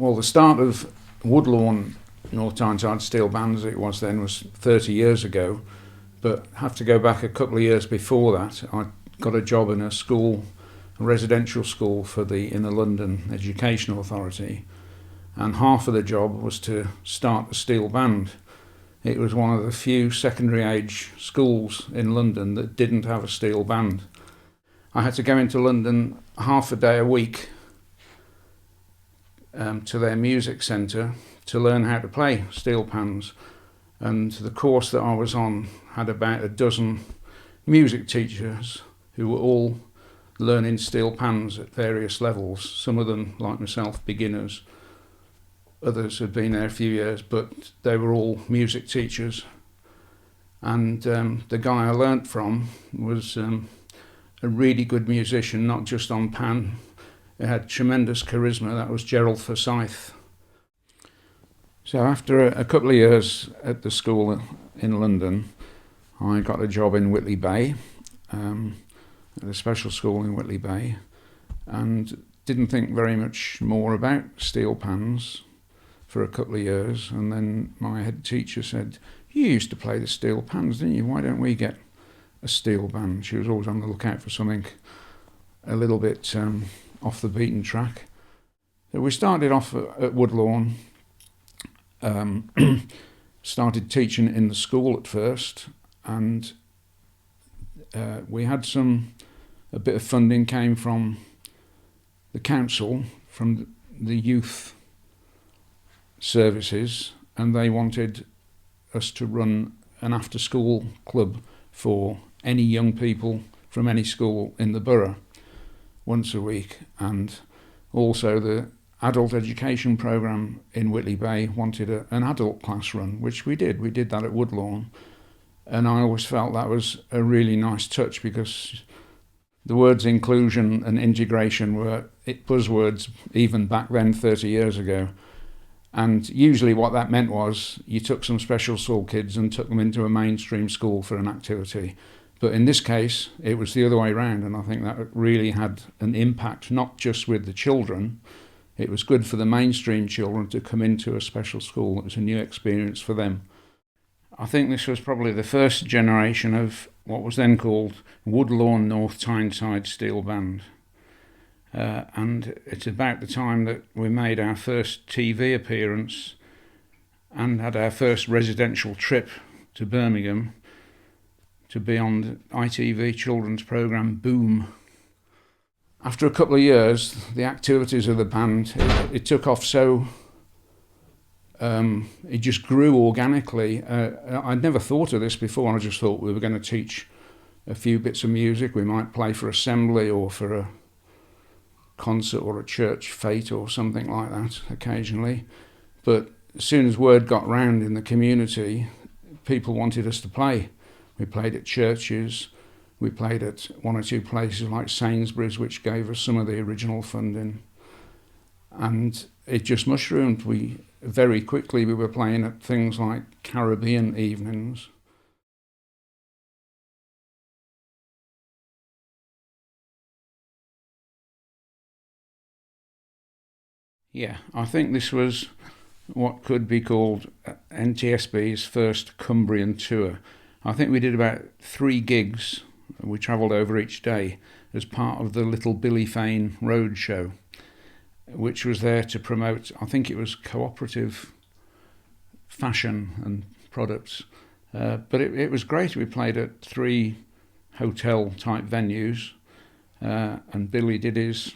Well, the start of Woodlawn North Tyneside Steel Band, as it was then, was 30 years ago. But have to go back a couple of years before that. I got a job in a school, a residential school for the Inner London Educational Authority, and half of the job was to start the steel band. It was one of the few secondary age schools in London that didn't have a steel band. I had to go into London half a day a week to their music centre to learn how to play steel pans. And the course that I was on had about a dozen music teachers who were all learning steel pans at various levels. Some of them, like myself, beginners. Others had been there a few years, but they were all music teachers. And the guy I learnt from was a really good musician, not just on pan. He had tremendous charisma. That was Gerald Forsyth. So after a couple of years at the school in London, I got a job in Whitley Bay, at a special school in Whitley Bay, and didn't think very much more about steel pans for a couple of years. And then my head teacher said, "You used to play the steel pans, didn't you? Why don't we get a steel band?" She was always on the lookout for something a little bit off the beaten track. So we started off at Woodlawn. Started teaching in the school at first, and we had a bit of funding came from the council, from the youth services, and they wanted us to run an after-school club for any young people from any school in the borough once a week. And also the adult education programme in Whitley Bay wanted an adult class run, which we did. We did that at Woodlawn, and I always felt that was a really nice touch, because the words inclusion and integration were buzzwords even back then, 30 years ago. And usually what that meant was you took some special school kids and took them into a mainstream school for an activity. But in this case, it was the other way around, and I think that really had an impact, not just with the children. It was good for the mainstream children to come into a special school. It was a new experience for them. I think this was probably the first generation of what was then called Woodlawn North Tyneside Steel Band. And it's about the time that we made our first TV appearance and had our first residential trip to Birmingham to be on the ITV children's programme Boom. After a couple of years, the activities of the band, it took off so, it just grew organically. I'd never thought of this before. I just thought we were going to teach a few bits of music. We might play for assembly or for a concert or a church fete or something like that occasionally. But as soon as word got round in the community, people wanted us to play. We played at churches. We played at one or two places like Sainsbury's, which gave us some of the original funding. And it just mushroomed. Very quickly we were playing at things like Caribbean evenings. Yeah, I think this was what could be called NTSB's first Cumbrian tour. I think we did about 3 gigs. We travelled over each day as part of the Little Billy Fane Road Show, which was there to promote, I think it was cooperative fashion and products. But it was great. We played at 3 hotel-type venues, and Billy did his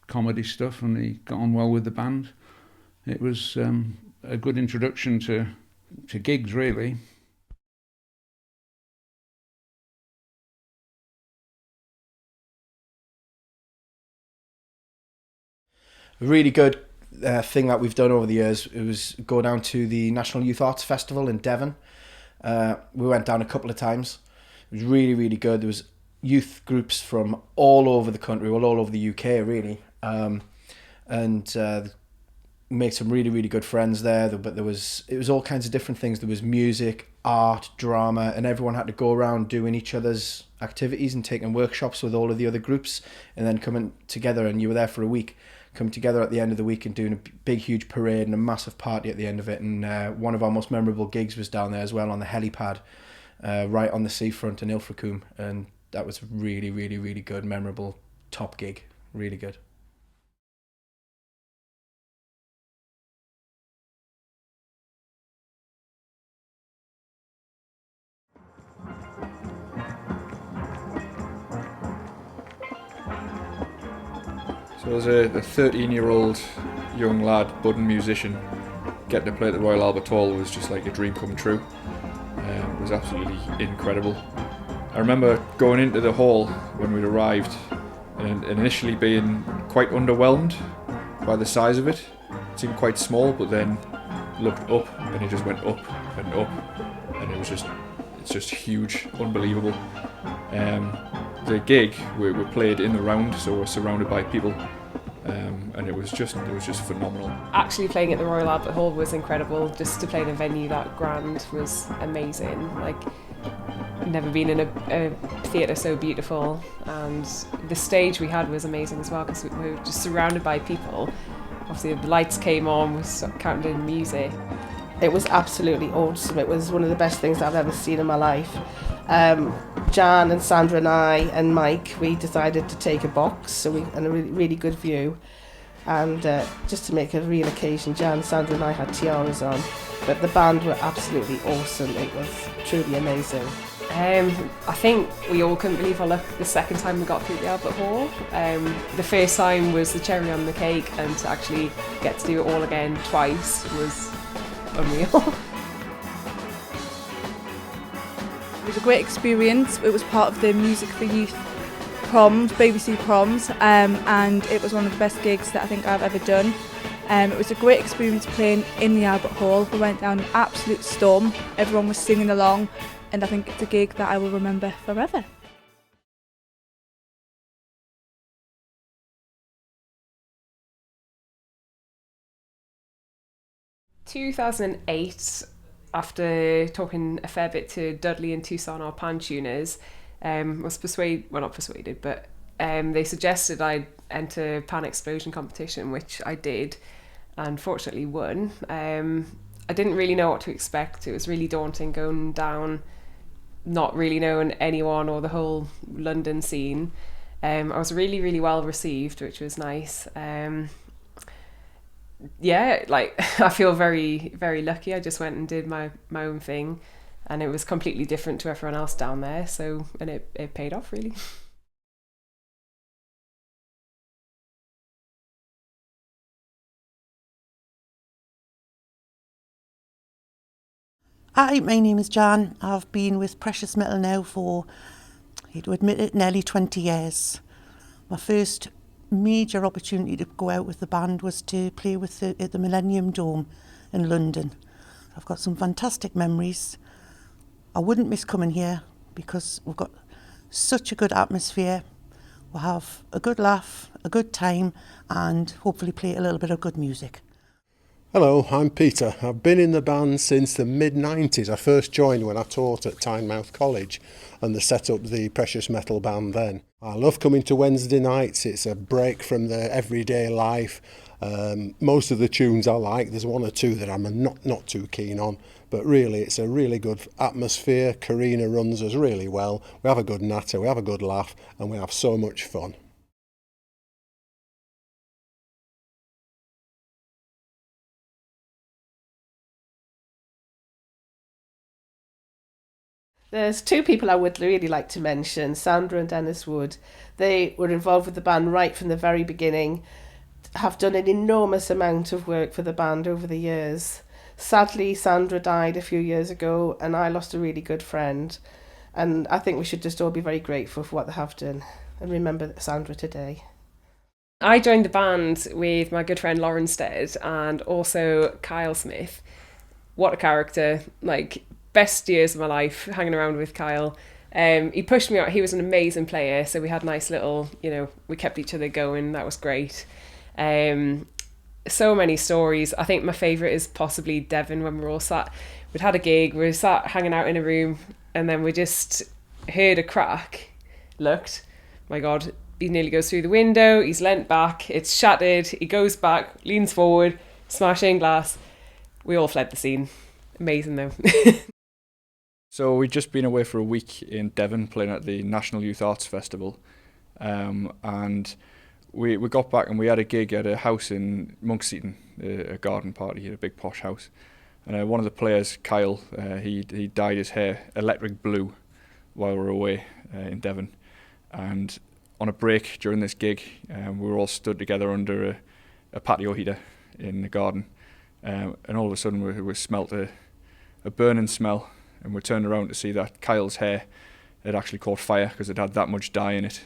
comedy stuff, and he got on well with the band. It was a good introduction to gigs, really. A really good thing that we've done over the years, it was go down to the National Youth Arts Festival in Devon. We went down a couple of times. It was really, really good. There was youth groups from all over the country, well, all over the UK, really. And made some really, really good friends there. But it was all kinds of different things. There was music, art, drama, and everyone had to go around doing each other's activities and taking workshops with all of the other groups, and then coming together, and you were there for a week. coming together at the end of the week and doing a big, huge parade and a massive party at the end of it. And one of our most memorable gigs was down there as well on the helipad, right on the seafront in Ilfracombe. And that was really, really, really good, memorable, top gig. Really good. So as a 13-year-old young lad, budding musician, getting to play at the Royal Albert Hall was just like a dream come true. It was absolutely incredible. I remember going into the hall when we'd arrived and initially being quite underwhelmed by the size of it. It seemed quite small, but then looked up and it just went up and up, and it's just huge, unbelievable. The gig we played in the round, so we're surrounded by people, and it was just phenomenal. Actually playing at the Royal Albert Hall was incredible. Just to play in a venue that grand was amazing. Like, never been in a theatre so beautiful, and the stage we had was amazing as well because we were just surrounded by people. Obviously the lights came on, we counted in music. It was absolutely awesome. It was one of the best things I've ever seen in my life. Jan and Sandra and I and Mike, we decided to take a box and a really good view. And just to make a real occasion, Jan, Sandra and I had tiaras on. But the band were absolutely awesome. It was truly amazing. I think we all couldn't believe our luck the second time we got through the Albert Hall. The first time was the cherry on the cake, and to actually get to do it all again twice was unreal. It was a great experience. It was part of the Music for Youth proms, BBC proms, and it was one of the best gigs that I think I've ever done. It was a great experience playing in the Albert Hall. We went down an absolute storm. Everyone was singing along, and I think it's a gig that I will remember forever. In 2008, after talking a fair bit to Dudley and Tucson, our pan tuners, was not persuaded, but they suggested I enter pan explosion competition, which I did, and fortunately won. I didn't really know what to expect. It was really daunting going down, not really knowing anyone or the whole London scene. I was really, really well received, which was nice. Yeah, like, I feel very, very lucky. I just went and did my own thing, and it was completely different to everyone else down there. So, and it paid off, really. Hi, my name is Jan. I've been with Precious Metal now for, I hate to admit it, nearly 20 years. My first major opportunity to go out with the band was to play with at the Millennium Dome in London. I've got some fantastic memories. I wouldn't miss coming here because we've got such a good atmosphere. We'll have a good laugh, a good time, and hopefully play a little bit of good music. Hello, I'm Peter. I've been in the band since the mid-90s. I first joined when I taught at Tynemouth College, and they set up the Precious Metal band then. I love coming to Wednesday nights. It's a break from the everyday life. Most of the tunes I like. There's one or two that I'm not too keen on, but really it's a really good atmosphere. Karina runs us really well. We have a good natter, we have a good laugh, and we have so much fun. There's two people I would really like to mention, Sandra and Dennis Wood. They were involved with the band right from the very beginning, have done an enormous amount of work for the band over the years. Sadly, Sandra died a few years ago, and I lost a really good friend. And I think we should just all be very grateful for what they have done and remember Sandra today. I joined the band with my good friend Lauren Stead and also Kyle Smith. What a character, like, best years of my life hanging around with Kyle. He pushed me out. He was an amazing player, so we had nice little, we kept each other going. That was great. So many stories. I think my favourite is possibly Devon, when we'd had a gig, we were sat hanging out in a room, and then we just heard a crack, looked, my God, He nearly goes through the window, he's leant back, it's shattered, he goes back, leans forward, smashing glass. We all fled the scene. Amazing though. So we'd just been away for a week in Devon playing at the National Youth Arts Festival, and we got back and we had a gig at a house in Monkseaton, a garden party at a big posh house. And one of the players, Kyle, he dyed his hair electric blue while we were away in Devon. And on a break during this gig, we were all stood together under a patio heater in the garden. And all of a sudden we smelt a burning smell, and we turned around to see that Kyle's hair had actually caught fire because it had that much dye in it.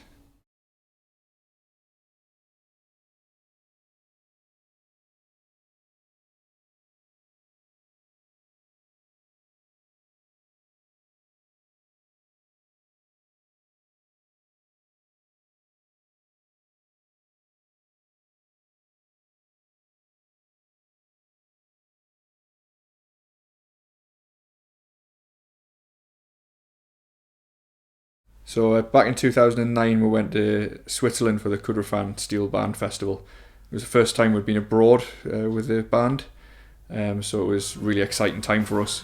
So back in 2009 we went to Switzerland for the Kudrefan Steelband Festival. It was the first time we'd been abroad with the band, so it was a really exciting time for us.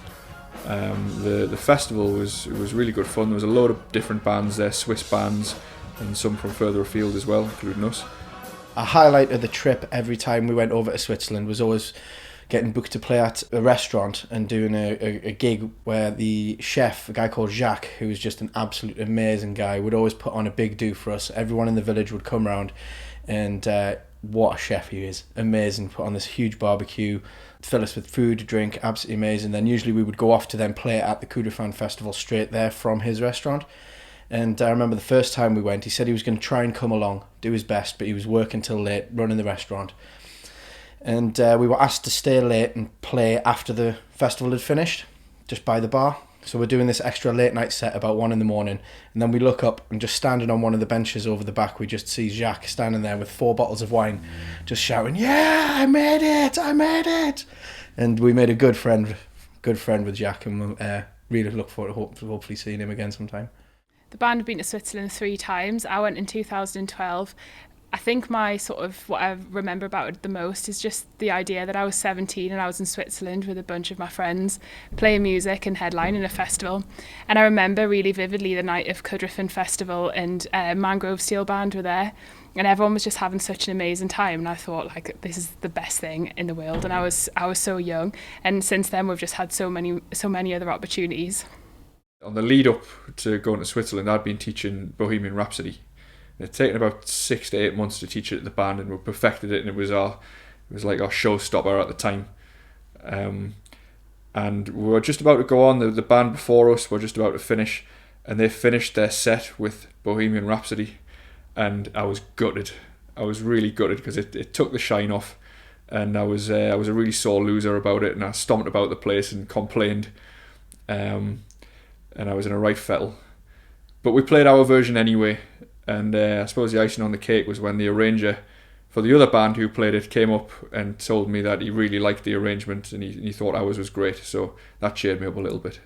The festival was really good fun. There was a load of different bands there, Swiss bands, and some from further afield as well, including us. A highlight of the trip every time we went over to Switzerland was always getting booked to play at a restaurant and doing a gig where the chef, a guy called Jacques, who was just an absolute amazing guy, would always put on a big do for us. Everyone in the village would come round, and what a chef he is. Amazing. Put on this huge barbecue, fill us with food, drink, absolutely amazing. Then usually we would go off to then play at the Kudrefan Festival straight there from his restaurant. And I remember the first time we went, he said he was going to try and come along, do his best, but he was working till late, running the restaurant. And we were asked to stay late and play after the festival had finished, just by the bar. So we're doing this extra late night set about 1 a.m, and then we look up and just standing on one of the benches over the back, we just see Jacques standing there with 4 bottles of wine, just shouting, "Yeah, I made it!" And we made a good friend with Jacques, and really look forward to hopefully seeing him again sometime. The band have been to Switzerland 3 times. I went in 2012. I think what I remember about it the most is just the idea that I was 17 and I was in Switzerland with a bunch of my friends playing music and headlining a festival. And I remember really vividly the night of Kudrefan Festival, and Mangrove Steelband were there, and everyone was just having such an amazing time. And I thought, like, this is the best thing in the world. And I was so young, and since then we've just had so many other opportunities. On the lead up to going to Switzerland, I'd been teaching Bohemian Rhapsody. It taken about 6 to 8 months to teach it at the band, and we perfected it, and it was like our showstopper at the time. And we were just about to go on. The band before us were just about to finish, and they finished their set with Bohemian Rhapsody, and I was gutted. I was really gutted because it took the shine off, and I was a really sore loser about it, and I stomped about the place and complained, and I was in a right fettle. But we played our version anyway. And I suppose the icing on the cake was when the arranger for the other band who played it came up and told me that he really liked the arrangement, and he thought ours was great. So that cheered me up a little bit.